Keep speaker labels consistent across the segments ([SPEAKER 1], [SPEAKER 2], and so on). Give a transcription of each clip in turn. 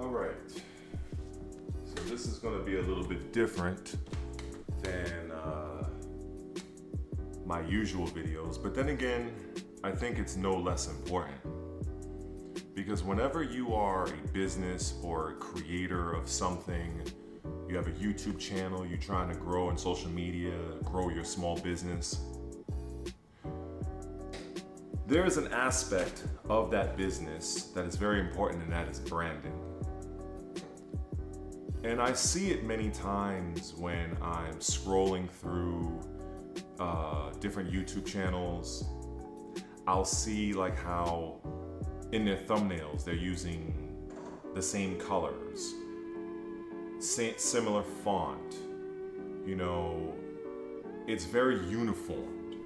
[SPEAKER 1] All right. So this is going to be a little bit different than my usual videos, but then again, I think it's no less important. Because whenever you are a business or a creator of something, you have a YouTube channel, you're trying to grow in social media, grow your small business, there is an aspect of that business that is very important, and that is branding. And I see it many times when I'm scrolling through different YouTube channels. I'll see like how in their thumbnails they're using the same colors, similar font. You know, it's very uniformed.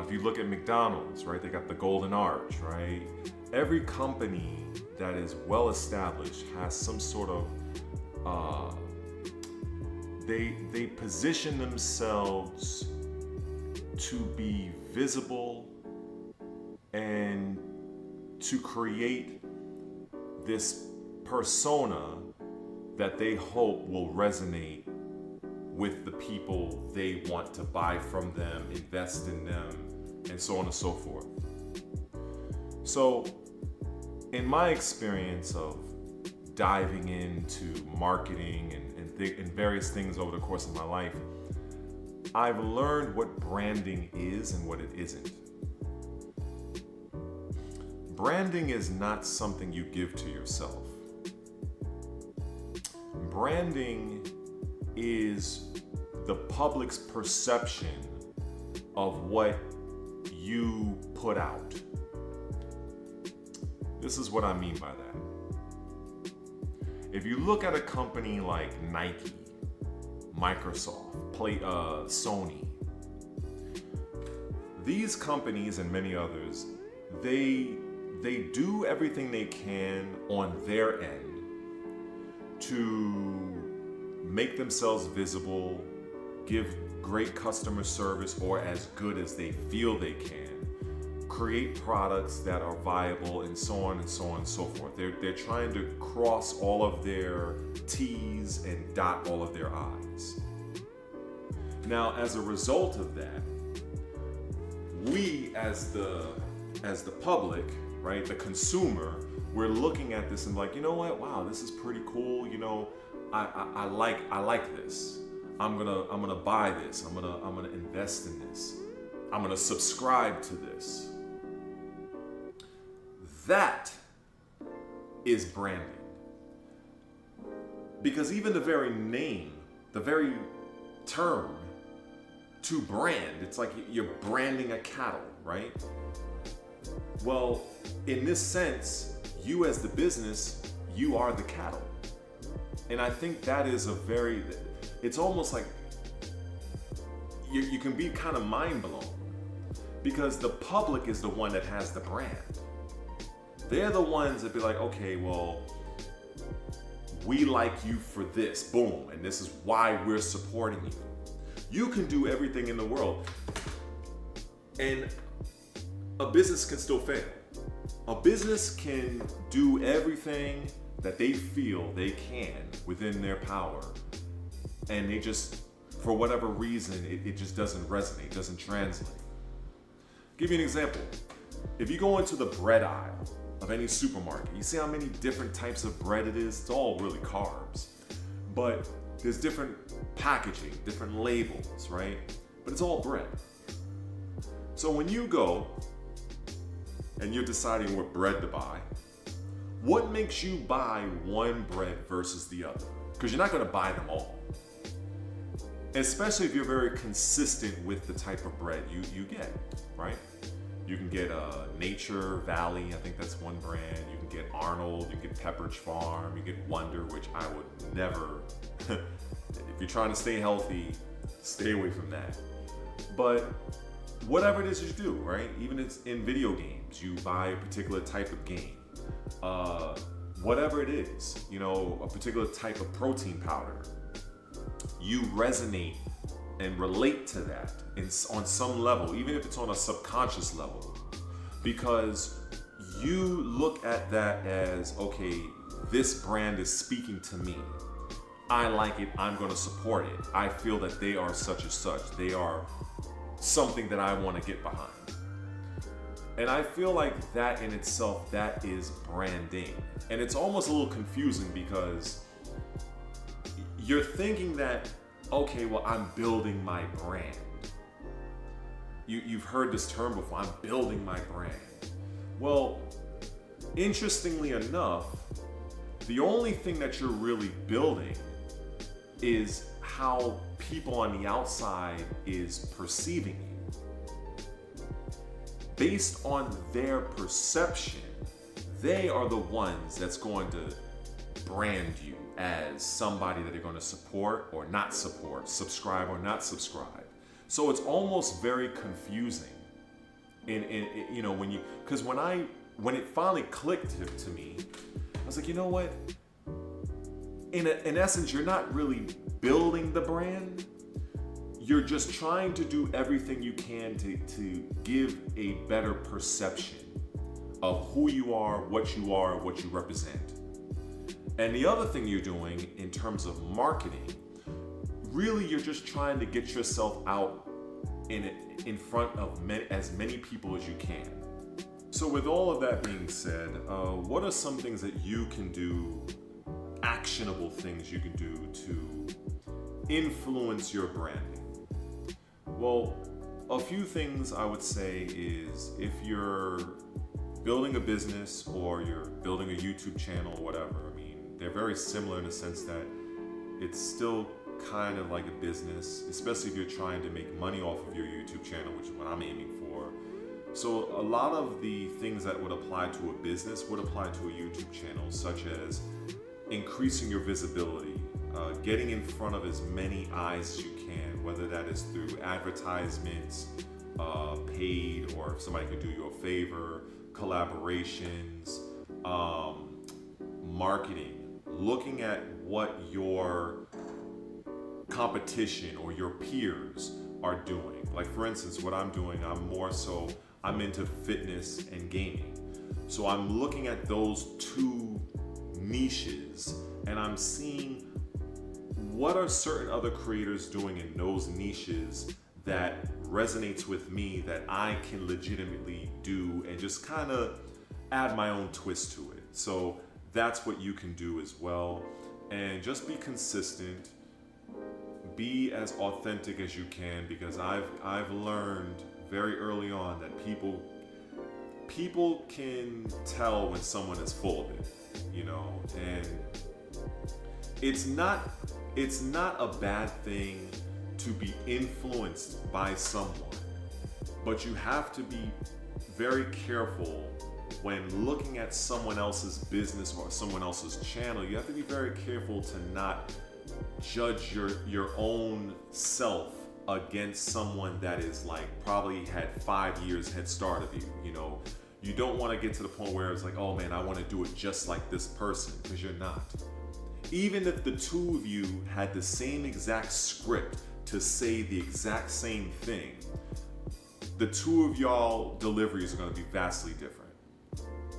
[SPEAKER 1] If you look at McDonald's, right, they got the golden arch, right? Every company that is well established has some sort of they position themselves to be visible and to create this persona that they hope will resonate with the people they want to buy from them, invest in them, and so on and so forth. So, in my experience of diving into marketing and various things over the course of my life, I've learned what branding is and what it isn't. Branding is not something you give to yourself. Branding is the public's perception of what you put out. This is what I mean by that. If you look at a company like Nike, Microsoft, Sony, these companies and many others, they do everything they can on their end to make themselves visible, give great customer service or as good as they feel they can, create products that are viable, and so on and so on and so forth. They're trying to cross all of their T's and dot all of their I's. Now, as a result of that, we as the public, right, the consumer, we're looking at this and like, you know what? Wow, this is pretty cool. You know, I like this. I'm gonna buy this. I'm gonna invest in this. I'm gonna subscribe to this. That is branding. Because even the very name, the very term to brand, it's like you're branding a cattle, right? Well, in this sense, you as the business, you are the cattle. And I think that is it's almost like you can be kind of mind blown, because the public is the one that has the brand. They're the ones that be like, okay, well, we like you for this, boom, and this is why we're supporting you. You can do everything in the world, and a business can still fail. A business can do everything that they feel they can within their power, and they just, for whatever reason, it just doesn't resonate, doesn't translate. Give you an example. If you go into the bread aisle of any supermarket, you see how many different types of bread it is? It's all really carbs, but there's different packaging, different labels, right? But it's all bread. So when you go and you're deciding what bread to buy, what makes you buy one bread versus the other? Because you're not going to buy them all. Especially if you're very consistent with the type of bread you get, right? You can get Nature Valley, I think that's one brand. You can get Arnold, you can get Pepperidge Farm, you get Wonder, which I would never, if you're trying to stay healthy, stay away from that. But whatever it is you do, right? Even if it's in video games, you buy a particular type of game. Whatever it is, you know, a particular type of protein powder, you resonate and relate to that on some level, even if it's on a subconscious level, because you look at that as, okay, this brand is speaking to me. I like it, I'm going to support it. I feel that they are such and such. They are something that I want to get behind. And I feel like that in itself, that is branding. And it's almost a little confusing because you're thinking that, okay, well, I'm building my brand. You've heard this term before, I'm building my brand. Well, interestingly enough, the only thing that you're really building is how people on the outside is perceiving you. Based on their perception, they are the ones that's going to brand you as somebody that they're going to support or not support, subscribe or not subscribe. So it's almost very confusing. You know, because when it finally clicked to me, I was like, you know what? In essence, you're not really building the brand. You're just trying to do everything you can to give a better perception of who you are, what you represent. And the other thing you're doing in terms of marketing, really you're just trying to get yourself out in front of as many people as you can. So with all of that being said, what are some things that you can do, actionable things you can do to influence your branding? Well, a few things I would say is if you're building a business or you're building a YouTube channel or whatever, I mean, they're very similar in the sense that it's still kind of like a business, especially if you're trying to make money off of your YouTube channel, which is what I'm aiming for. So a lot of the things that would apply to a business would apply to a YouTube channel, such as increasing your visibility, getting in front of as many eyes as you can, whether that is through advertisements, paid, or if somebody could do you a favor, collaborations, marketing, looking at what your competition or your peers are doing. Like for instance, what I'm doing, I'm into fitness and gaming. So I'm looking at those two niches and I'm seeing what are certain other creators doing in those niches that resonates with me that I can legitimately do and just kind of add my own twist to it. So that's what you can do as well. And just be consistent, be as authentic as you can, because I've learned very early on that people can tell when someone is full of it, you know, and it's not a bad thing to be influenced by someone, but you have to be very careful when looking at someone else's business or someone else's channel. You have to be very careful to not judge your own self against someone that is like probably had 5 years head start of you. You know, you don't want to get to the point where it's like, oh man, I want to do it just like this person, because you're not. Even if the two of you had the same exact script to say the exact same thing, the two of y'all deliveries are going to be vastly different.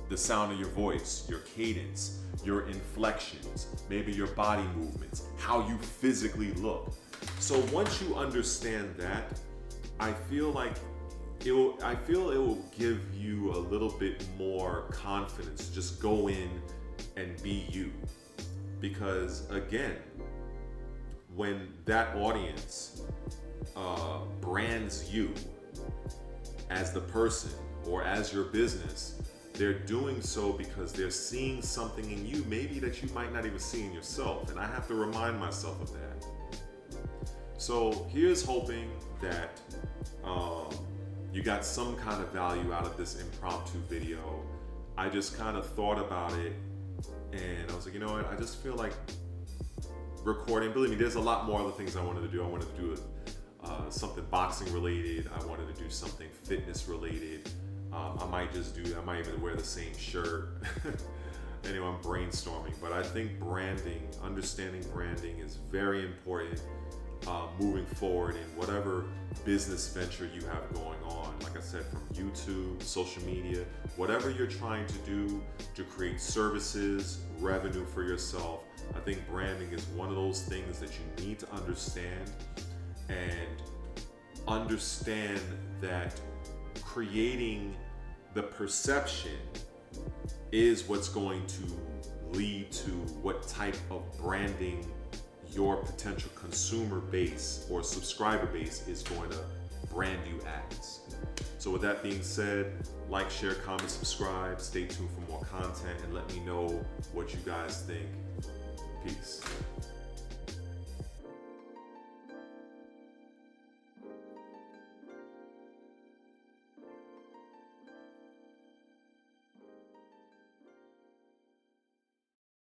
[SPEAKER 1] The sound of your voice, your cadence, your inflections, maybe your body movements, how you physically look. So once you understand that, I feel it will give you a little bit more confidence to just go in and be you. Because again, when that audience brands you as the person or as your business, they're doing so because they're seeing something in you maybe that you might not even see in yourself. And I have to remind myself of that. So here's hoping that you got some kind of value out of this impromptu video. I just kind of thought about it and I was like, you know what, I just feel like recording. Believe me, there's a lot more other things I wanted to do. I wanted to do something boxing related. I wanted to do something fitness related. I might even wear the same shirt. Anyway, I'm brainstorming, but I think understanding branding is very important. moving forward in whatever business venture you have going on. Like I said, from YouTube, social media, whatever you're trying to do to create services, revenue for yourself, I think branding is one of those things that you need to understand, and understand that creating the perception is what's going to lead to what type of branding your potential consumer base or subscriber base is going to brand you as. So with that being said, like, share, comment, subscribe, stay tuned for more content, and let me know what you guys think. Peace.